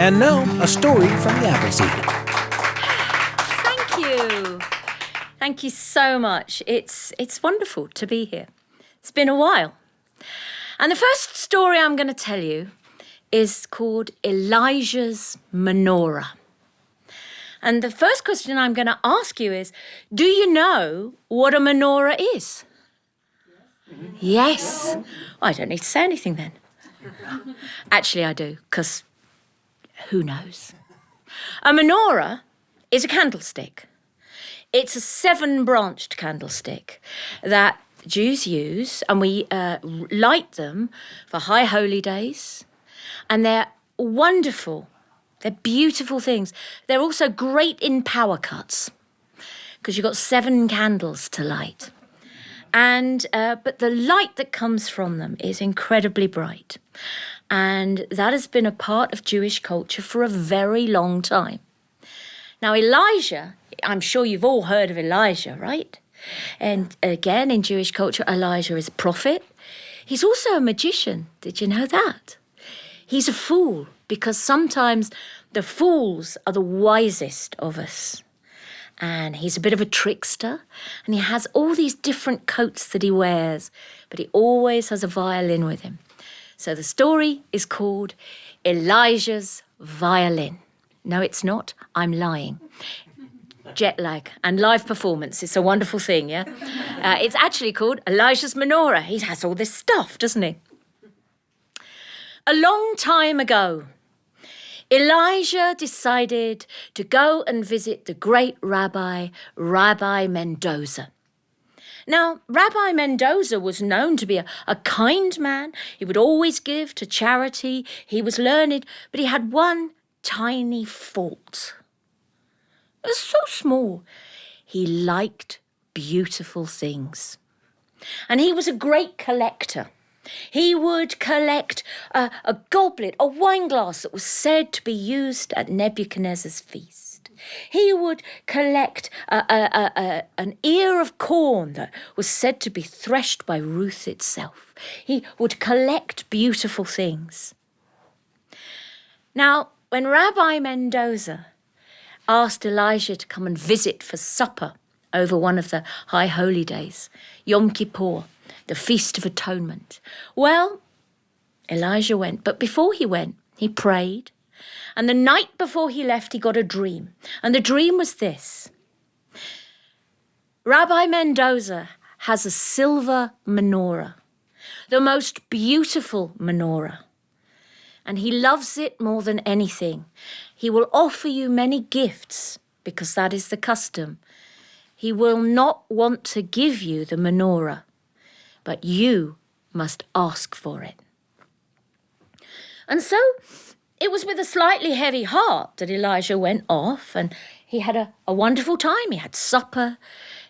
And now, a story from the Appleseed. Thank you. Thank you so much. It's wonderful to be here. It's been a while. And the first story I'm going to tell you is called Elijah's Menorah. And the first question I'm going to ask you is, do you know what a menorah is? Yes. Well, I don't need to say anything then. Actually, I do, because who knows? A menorah is a candlestick. It's a 7-branched candlestick that Jews use, and we light them for high holy days. And they're wonderful. They're beautiful things. They're also great in power cuts because you've got 7 candles to light. And but the light that comes from them is incredibly bright. And that has been a part of Jewish culture for a very long time. Now, Elijah, I'm sure you've all heard of Elijah, right? And again, in Jewish culture, Elijah is a prophet. He's also a magician. Did you know that? He's a fool, because sometimes the fools are the wisest of us. And he's a bit of a trickster, and he has all these different coats that he wears, but he always has a violin with him. So the story is called Elijah's Violin. No, it's not. I'm lying. Jet lag and live performance. It's a wonderful thing, yeah? It's actually called Elijah's Menorah. He has all this stuff, doesn't he? A long time ago, Elijah decided to go and visit the great Rabbi Mendoza. Now, Rabbi Mendoza was known to be a kind man. He would always give to charity. He was learned, but he had one tiny fault. It was so small. He liked beautiful things. And he was a great collector. He would collect a goblet, a wine glass that was said to be used at Nebuchadnezzar's feast. He would collect an ear of corn that was said to be threshed by Ruth itself. He would collect beautiful things. Now, when Rabbi Mendoza asked Elijah to come and visit for supper over one of the high holy days, Yom Kippur, the Feast of Atonement, well, Elijah went. But before he went, he prayed. And the night before he left, he got a dream. And the dream was this. Rabbi Mendoza has a silver menorah, the most beautiful menorah. And he loves it more than anything. He will offer you many gifts because that is the custom. He will not want to give you the menorah, but you must ask for it. And so it was with a slightly heavy heart that Elijah went off, and he had a wonderful time. He had supper.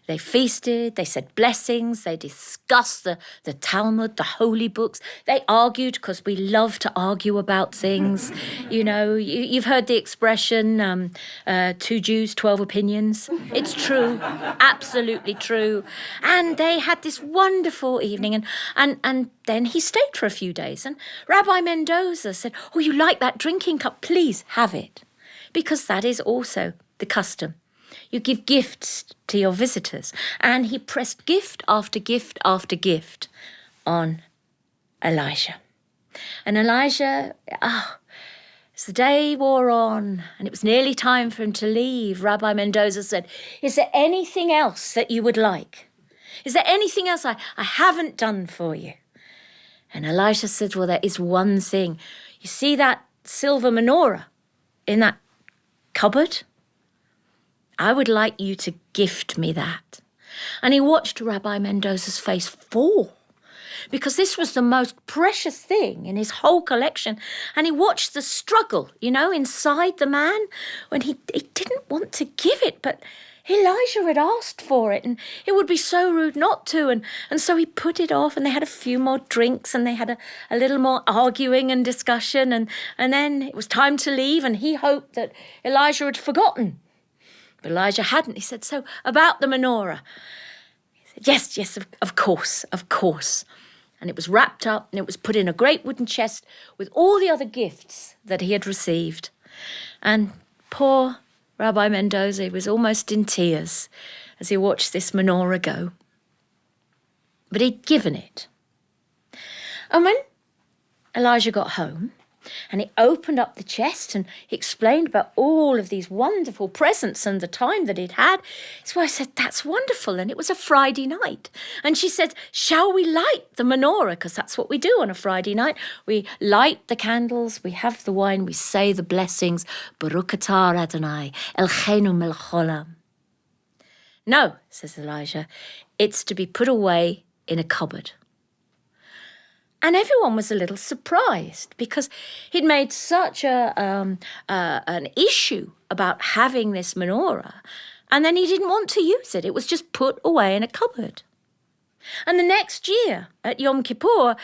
They feasted, they said blessings, they discussed the Talmud, the holy books. They argued, because we love to argue about things. You know, you've heard the expression, 2 Jews, 12 opinions. It's true, absolutely true. And they had this wonderful evening, and then he stayed for a few days. And Rabbi Mendoza said, oh, you like that drinking cup? Please have it, because that is also the custom. You give gifts to your visitors. And he pressed gift after gift after gift on Elijah. And Elijah, as the day wore on and it was nearly time for him to leave, Rabbi Mendoza said, is there anything else that you would like? Is there anything else I haven't done for you? And Elijah said, well, there is one thing. You see that silver menorah in that cupboard? I would like you to gift me that. And he watched Rabbi Mendoza's face fall, because this was the most precious thing in his whole collection. And he watched the struggle, inside the man when he didn't want to give it, but Elijah had asked for it, and it would be so rude not to. And so he put it off, and they had a few more drinks, and they had a little more arguing and discussion. And then it was time to leave, and he hoped that Elijah had forgotten. But Elijah hadn't. He said, so about the menorah. He said, yes, of course. And it was wrapped up, and it was put in a great wooden chest with all the other gifts that he had received. And poor Rabbi Mendoza was almost in tears as he watched this menorah go. But he'd given it. And when Elijah got home and he opened up the chest and he explained about all of these wonderful presents and the time that he'd had, his wife said, "That's wonderful." And it was a Friday night. And she said, "Shall we light the menorah?" Because that's what we do on a Friday night. We light the candles, we have the wine, we say the blessings, Baruch atah Adonai, Elcheinu melech haolam. "No," says Elijah, "it's to be put away in a cupboard." And everyone was a little surprised because he'd made such an issue about having this menorah, and then he didn't want to use it. It was just put away in a cupboard. And the next year at Yom Kippur,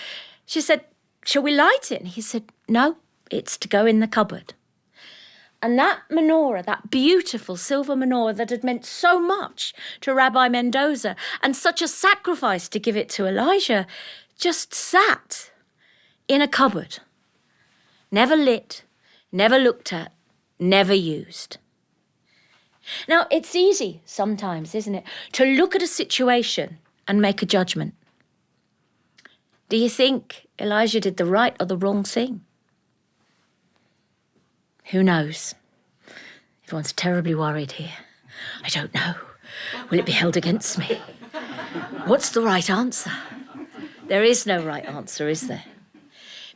she said, "Shall we light it?" And he said, "No, it's to go in the cupboard." And that menorah, that beautiful silver menorah that had meant so much to Rabbi Mendoza and such a sacrifice to give it to Elijah, just sat in a cupboard, never lit, never looked at, never used. Now, it's easy sometimes, isn't it, to look at a situation and make a judgment. Do you think Elijah did the right or the wrong thing? Who knows? Everyone's terribly worried here. I don't know. Will it be held against me? What's the right answer? There is no right answer, is there?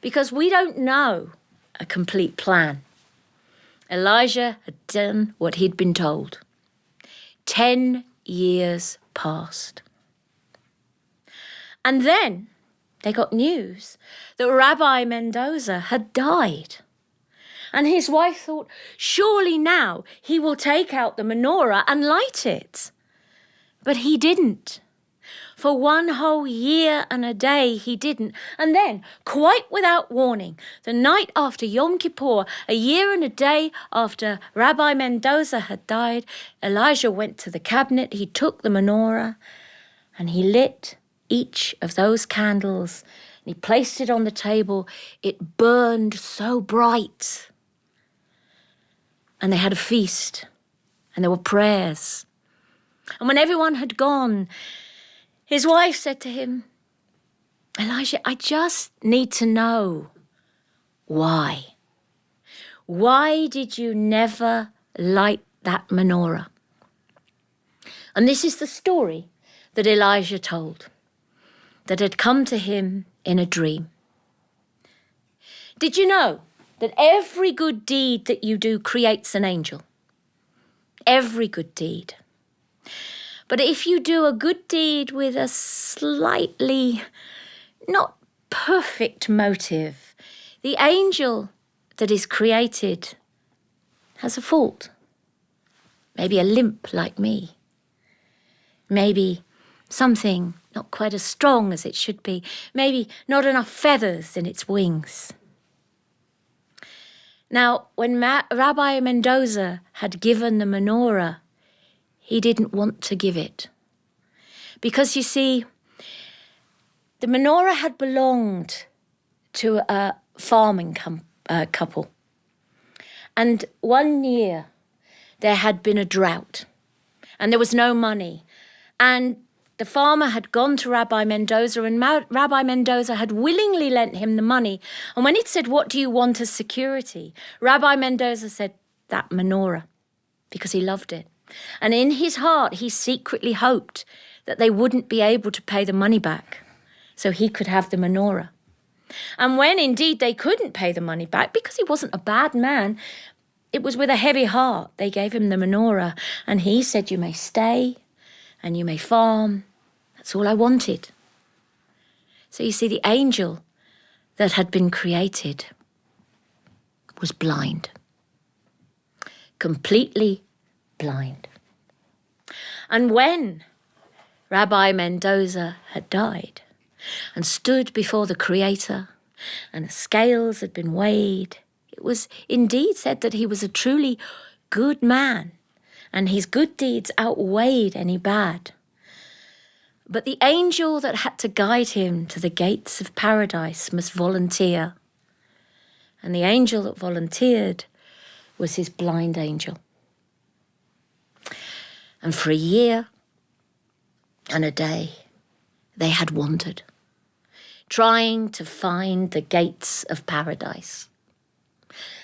Because we don't know a complete plan. Elijah had done what he'd been told. 10 years passed. And then they got news that Rabbi Mendoza had died. And his wife thought, surely now he will take out the menorah and light it. But he didn't. For 1 whole year and a day he didn't. And then, quite without warning, the night after Yom Kippur, a year and a day after Rabbi Mendoza had died, Elijah went to the cabinet, he took the menorah, and he lit each of those candles. And he placed it on the table. It burned so bright. And they had a feast, and there were prayers. And when everyone had gone, his wife said to him, "Elijah, I just need to know why. Why did you never light that menorah?" And this is the story that Elijah told, that had come to him in a dream. Did you know that every good deed that you do creates an angel? Every good deed. But if you do a good deed with a slightly not perfect motive, the angel that is created has a fault. Maybe a limp like me. Maybe something not quite as strong as it should be. Maybe not enough feathers in its wings. Now, when Rabbi Mendoza had given the menorah, he didn't want to give it. Because, you see, the menorah had belonged to a farming couple. And 1 year there had been a drought and there was no money. And the farmer had gone to Rabbi Mendoza, and Rabbi Mendoza had willingly lent him the money. And when he'd said, "What do you want as security?" Rabbi Mendoza said, "That menorah," because he loved it. And in his heart, he secretly hoped that they wouldn't be able to pay the money back so he could have the menorah. And when indeed they couldn't pay the money back, because he wasn't a bad man, it was with a heavy heart they gave him the menorah. And he said, "You may stay and you may farm. That's all I wanted." So you see, the angel that had been created was blind. Completely blind. And when Rabbi Mendoza had died and stood before the Creator and the scales had been weighed, it was indeed said that he was a truly good man and his good deeds outweighed any bad. But the angel that had to guide him to the gates of paradise must volunteer. And the angel that volunteered was his blind angel. And for a year and a day, they had wandered, trying to find the gates of paradise.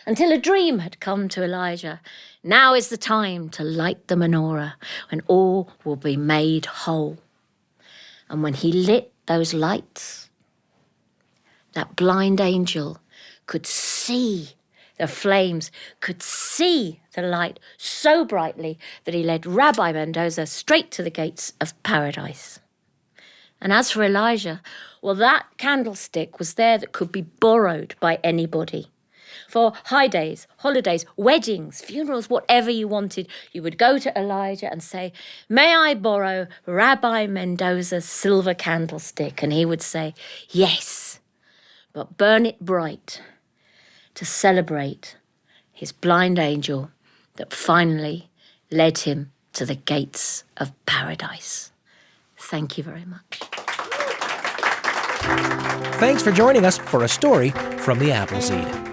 Until a dream had come to Elijah. Now is the time to light the menorah, when all will be made whole. And when he lit those lights, that blind angel could see the flames, could see the light so brightly that he led Rabbi Mendoza straight to the gates of paradise. And as for Elijah, well, that candlestick was there that could be borrowed by anybody. For high days, holidays, weddings, funerals, whatever you wanted, you would go to Elijah and say, "May I borrow Rabbi Mendoza's silver candlestick?" And he would say, "Yes, but burn it bright," to celebrate his blind angel that finally led him to the gates of paradise. Thank you very much. Thanks for joining us for a story from the Appleseed.